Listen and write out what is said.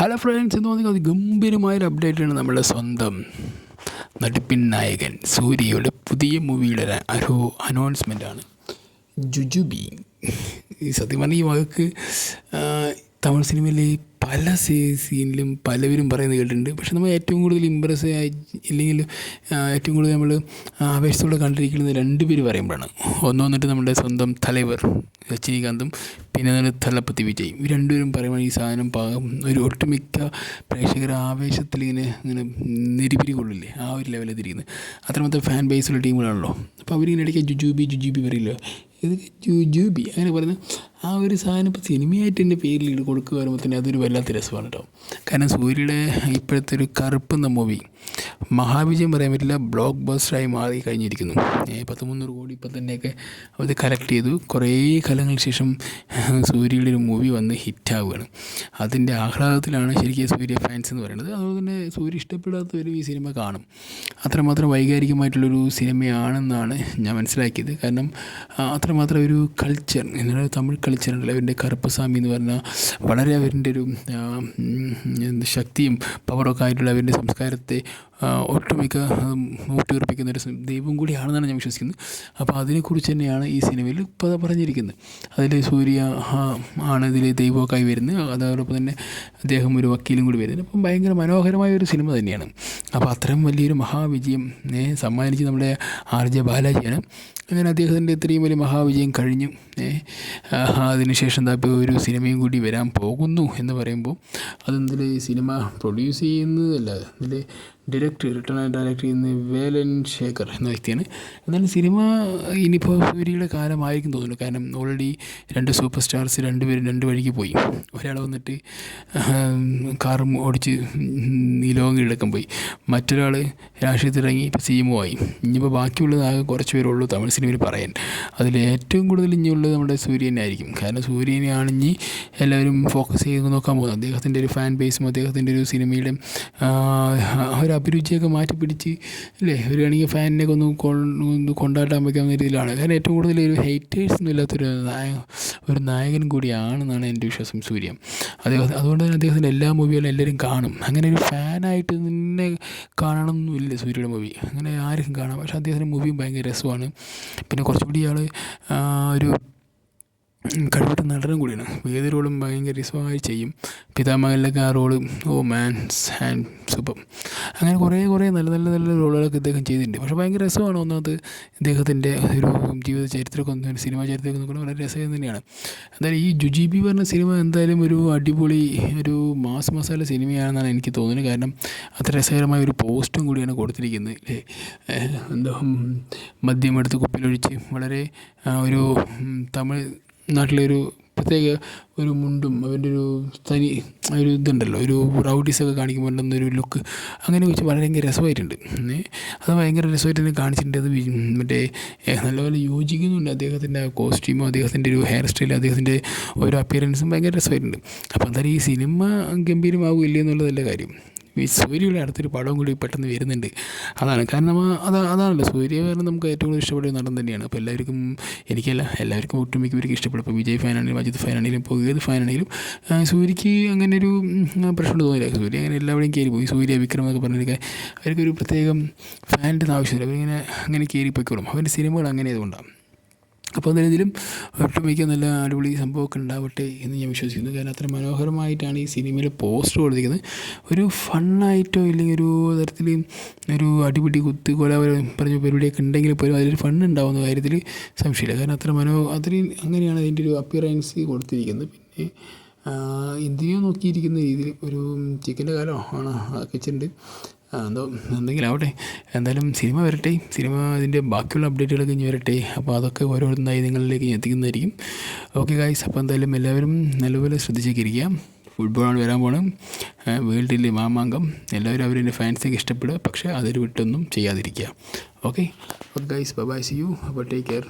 Hello friends, എന്ന് പറഞ്ഞാൽ ഗംഭീരമായൊരു അപ്ഡേറ്റാണ് നമ്മുടെ സ്വന്തം നടിപ്പിൻ നായകൻ സൂര്യയുടെ പുതിയ മൂവിയുടെ ഒരു അനൗൺസ്മെൻറ്റാണ്. ജുജുബി. ഈ സത്യം പറഞ്ഞാൽ ഈ വാക്ക് തമിഴ് സിനിമയിലെ പല സീനിലും പലവരും പറയുന്നത് കേട്ടിട്ടുണ്ട്. പക്ഷെ നമ്മൾ ഏറ്റവും കൂടുതൽ ഇമ്പ്രസ് ആയി ഇല്ലെങ്കിൽ ഏറ്റവും കൂടുതൽ നമ്മൾ ആവേശത്തോടെ കണ്ടിരിക്കുന്നത് രണ്ട് പേര് പറയുമ്പോഴാണ്. ഒന്ന് വന്നിട്ട് നമ്മുടെ സ്വന്തം തലവർ രജനീകാന്തും പിന്നെ തലപ്പത്തി വിജയ്. ഈ രണ്ടുപേരും പറയുമ്പോൾ ഈ സാധനം ഒരു ഒട്ടുമിക്ക പ്രേക്ഷകർ ആവേശത്തിൽ ഇങ്ങനെ നിരിപിരി കൊള്ളില്ലേ, ആ ഒരു ലെവലിൽ തിരിക്കുന്നത്. അത്രമാത്രം ഫാൻ ബേസുള്ള ടീമുകളാണല്ലോ. അപ്പോൾ അവരിങ്ങനെ ഇടയ്ക്ക് ജുജുബി പറയില്ലോ, ഇത് ജുജുബി അങ്ങനെ പറയുന്നത്. ആ ഒരു സാധനം ഇപ്പോൾ സിനിമയായിട്ട് എൻ്റെ പേരിൽ കൊടുക്കുക വരുമ്പോൾ തന്നെ അതൊരു വല്ലാത്ത രസമാണ് കേട്ടോ. കാരണം സൂര്യയുടെ ഇപ്പോഴത്തെ ഒരു കറുപ്പെന്ന മൂവി മഹാവിജയം പറയാൻ പറ്റില്ല, ബ്ലോക്ക് ബസ്റ്ററായി മാറി കഴിഞ്ഞിരിക്കുന്നു. 300 കോടി ഇപ്പം തന്നെയൊക്കെ അത് കളക്ട് ചെയ്തു. കുറേ കാലങ്ങൾക്ക് ശേഷം സൂര്യയുടെ ഒരു മൂവി വന്ന് ഹിറ്റാവുകയാണ്. അതിൻ്റെ ആഹ്ലാദത്തിലാണ് ശരിക്കും സൂര്യ ഫാൻസ് എന്ന് പറയുന്നത്. അതുപോലെ തന്നെ സൂര്യ ഇഷ്ടപ്പെടാത്തവരും ഈ സിനിമ കാണും. അത്രമാത്രം വൈകാരികമായിട്ടുള്ളൊരു സിനിമയാണെന്നാണ് ഞാൻ മനസ്സിലാക്കിയത്. കാരണം അത്രമാത്രം ഒരു കൾച്ചർ, എന്നാൽ തമിഴ് കൾച്ചറുണ്ടല്ലോ, അവരുടെ കറുപ്പസ്വാമി എന്ന് പറഞ്ഞാൽ വളരെ അവരുടെ ഒരു ശക്തിയും പവറൊക്കെ ആയിട്ടുള്ള അവരുടെ സംസ്കാരത്തെ ഒട്ടുമിക്ക ഊട്ടിയുറപ്പിക്കുന്ന ഒരു ദൈവം കൂടിയാണെന്നാണ് ഞാൻ വിശ്വസിക്കുന്നത്. അപ്പോൾ അതിനെക്കുറിച്ച് തന്നെയാണ് ഈ സിനിമയിൽ ഇപ്പോൾ പറഞ്ഞിരിക്കുന്നത്. അതിൽ സൂര്യ ആണ് ഇതിൽ ദൈവമൊക്കെയായി വരുന്നത്. അതോടൊപ്പം തന്നെ അദ്ദേഹം ഒരു വക്കീലും കൂടി വരുന്നത്. അപ്പം ഭയങ്കര മനോഹരമായ ഒരു സിനിമ തന്നെയാണ്. അപ്പോൾ അത്രയും വലിയൊരു മഹാവിജയം സമ്മാനിച്ച് നമ്മുടെ RJ ബാലാജിയാണ്. അങ്ങനെ അദ്ദേഹത്തിൻ്റെ ഇത്രയും വലിയ മഹാവിജയം കഴിഞ്ഞു. അതിനുശേഷം എന്താ ഇപ്പോൾ ഒരു സിനിമയും കൂടി വരാൻ പോകുന്നു എന്ന് പറയുമ്പോൾ അതെന്തിൽ സിനിമ പ്രൊഡ്യൂസ് ചെയ്യുന്നതല്ല, ഇതിൽ റിട്ടേൺ ഡയറക്റ്റ് ചെയ്യുന്ന വേലൻ ശേഖർ എന്ന വ്യക്തിയാണ്. എന്നാലും സിനിമ ഇനിയിപ്പോൾ സൂര്യയുടെ കാലമായിരിക്കും തോന്നുന്നു. കാരണം ഓൾറെഡി 2 സൂപ്പർ സ്റ്റാർസ് രണ്ടുപേരും 2 വഴിക്ക് പോയി. ഒരാൾ വന്നിട്ട് കാറും ഓടിച്ച് ഈ ലോകം കീഴടക്കം പോയി, മറ്റൊരാൾ രാഷ്ട്രീയത്തിലിറങ്ങി ഇപ്പോൾ CMO ആയി. ഇനിയിപ്പോൾ ബാക്കിയുള്ളത് ആകെ കുറച്ച് പേരുള്ളൂ തമിഴ് സിനിമയിൽ പറയാൻ. അതിൽ ഏറ്റവും കൂടുതൽ ഇനിയുള്ളത് നമ്മുടെ സൂര്യനെ ആയിരിക്കും. കാരണം സൂര്യനെയാണ് ഇനി എല്ലാവരും ഫോക്കസ് ചെയ്ത് നോക്കാൻ പോകുന്നത്. അദ്ദേഹത്തിൻ്റെ ഒരു ഫാൻ ബേസും അദ്ദേഹത്തിൻ്റെ ഒരു സിനിമയുടെ ഒരു അഭിരുചിയൊക്കെ മാറ്റി പിടിച്ച് അല്ലേ, ഒരു ആണെങ്കിൽ ഫാനിനെയൊക്കെ ഒന്ന് കൊണ്ടാട്ടാൻ വയ്ക്കാവുന്ന രീതിയിലാണ്. കാരണം ഏറ്റവും കൂടുതൽ ഒരു ഹെയ്റ്റേഴ്സൊന്നും ഇല്ലാത്തൊരു നായകൻ കൂടിയാണെന്നാണ് എൻ്റെ വിശ്വാസം സൂര്യ. അതുകൊണ്ട് തന്നെ അദ്ദേഹത്തിൻ്റെ എല്ലാ മൂവികളും എല്ലാവരും കാണും. അങ്ങനെ ഒരു ഫാനായിട്ട് നിന്നെ കാണണമെന്നില്ല സൂര്യയുടെ മൂവി, അങ്ങനെ ആർക്കും കാണാം. പക്ഷേ അദ്ദേഹത്തിൻ്റെ മൂവിയും ഭയങ്കര രസമാണ്. പിന്നെ കുറച്ചുകൂടി ആൾ ഒരു കഴിവുറ്റ നടനും കൂടിയാണ്. ഏത് റോളും ഭയങ്കര രസമായി ചെയ്യും. പിതാമഹനിലൊക്കെ ആ റോള് ആൻഡ് സൂപ്പർ. അങ്ങനെ കുറേ നല്ല റോളുകളൊക്കെ ഇദ്ദേഹം ചെയ്തിട്ടുണ്ട്. പക്ഷേ ഭയങ്കര രസമാണ്. ഒന്നാമത് ഇദ്ദേഹത്തിൻ്റെ ഒരു ജീവിത ചരിത്രമൊക്കെ സിനിമാ ചരിത്രമൊക്കെ നോക്കുന്നത് വളരെ രസം തന്നെയാണ്. എന്തായാലും ഈ ജുജുബി പറഞ്ഞ സിനിമ എന്തായാലും ഒരു അടിപൊളി ഒരു മാസ് മസാല സിനിമയാണെന്നാണ് എനിക്ക് തോന്നുന്നത്. കാരണം അത്ര രസകരമായ ഒരു പോസ്റ്റും കൂടിയാണ് കൊടുത്തിരിക്കുന്നത്. എന്താ മദ്യമെടുത്ത് കുപ്പിലൊഴിച്ച് വളരെ ഒരു തമിഴ് നാട്ടിലൊരു പ്രത്യേക ഒരു മുണ്ടും അവൻ്റെ ഒരു തനി ഒരു ഇതുണ്ടല്ലോ, ഒരു റൗഡീസൊക്കെ കാണിക്കുമ്പോൾ ഉണ്ടെന്നൊരു ലുക്ക് അങ്ങനെ വെച്ച് ഭയങ്കര രസമായിട്ടുണ്ട്. അത് ഭയങ്കര രസമായിട്ട് തന്നെ കാണിച്ചിട്ടുണ്ട്. അത് മറ്റേ നല്ലപോലെ യോജിക്കുന്നുണ്ട്. അദ്ദേഹത്തിൻ്റെ കോസ്റ്റ്യൂമും അദ്ദേഹത്തിൻ്റെ ഒരു ഹെയർ സ്റ്റൈലും അദ്ദേഹത്തിൻ്റെ ഓരോ അപ്പിയറൻസും ഭയങ്കര രസമായിട്ടുണ്ട്. അപ്പോൾ എന്തായാലും ഈ സിനിമ ഗംഭീരമാകില്ല എന്നുള്ളതല്ല കാര്യം. ഈ സൂര്യയുടെ അടുത്തൊരു പടവും കൂടി പെട്ടെന്ന് വരുന്നുണ്ട്. അതാണ് കാരണം. അതാണല്ലോ സൂര്യ കാരണം നമുക്ക് ഏറ്റവും കൂടുതൽ ഇഷ്ടപ്പെട്ട നടൻ തന്നെയാണ്. അപ്പോൾ എല്ലാവർക്കും ഒട്ടുമിക്കവർക്ക് ഇഷ്ടപ്പെടും. ഇപ്പോൾ വിജയ് ഫാനാണെങ്കിലും അജിത് ഫാനാണെങ്കിലും ഇപ്പോൾ ഏത് ഫാനാണെങ്കിലും സൂര്യക്ക് അങ്ങനെ ഒരു പ്രശ്നം തോന്നില്ല. സൂര്യ അങ്ങനെ എല്ലാവരുടെയും കയറി പോയി. സൂര്യ വിക്രം എന്നൊക്കെ പറഞ്ഞിട്ട് അവർക്കൊരു പ്രത്യേകം ഫാനിൻ്റെ ആവശ്യമില്ല. അവരിങ്ങനെ അങ്ങനെ കയറി പോയിക്കോളും. അവൻ്റെ സിനിമകൾ അങ്ങനെ ആയതുകൊണ്ടാണ്. അപ്പോൾ അതിലും ഒട്ടുമിക്ക നല്ല അടിപൊളി സംഭവമൊക്കെ ഉണ്ടാവട്ടെ എന്ന് ഞാൻ വിശ്വസിക്കുന്നു. കാരണം അത്ര മനോഹരമായിട്ടാണ് ഈ സിനിമയിൽ പോസ്റ്റർ കൊടുത്തിരിക്കുന്നത്. ഒരു ഫണ്ണായിട്ടോ ഇല്ലെങ്കിൽ ഒരു തരത്തിൽ ഒരു അടിപിടി കുത്ത് കൊല പറഞ്ഞ പരിപാടിയൊക്കെ ഉണ്ടെങ്കിൽ പോലും അതിലൊരു ഫണ്ണുണ്ടാവുന്ന കാര്യത്തിൽ സംശയമില്ല. കാരണം അത്രയും അങ്ങനെയാണ് അതിൻ്റെ ഒരു അപ്പിയറൻസ് കൊടുത്തിരിക്കുന്നത്. പിന്നെ ഇന്ത്യയോ നോക്കിയിരിക്കുന്ന രീതിയിൽ ഒരു ചിക്കൻ്റെ കാലമാണ് വെച്ചിട്ടുണ്ട്. എന്തെങ്കിലും ആവട്ടെ. എന്തായാലും സിനിമ വരട്ടെ. സിനിമ അതിൻ്റെ ബാക്കിയുള്ള അപ്ഡേറ്റുകളൊക്കെ ഇനി വരട്ടെ. അപ്പോൾ അതൊക്കെ ഓരോന്നായി നിങ്ങളിലേക്ക് എത്തിക്കുന്നതായിരിക്കും. ഓക്കെ ഗായ്സ്, അപ്പോൾ എന്തായാലും എല്ലാവരും നല്ലപോലെ ശ്രദ്ധിച്ചൊക്കെ ഇരിക്കുക. ഫുട്ബോളാണ് വരാൻ പോകണം, വേൾഡിലെ മാമാങ്കം. എല്ലാവരും അവരുടെ ഫാൻസൊക്കെ ഇഷ്ടപ്പെടുക, പക്ഷേ അതൊരു വിട്ടൊന്നും ചെയ്യാതിരിക്കുക. Okay guys, bye see you. അപ്പോൾ ടേക്ക് കെയർ.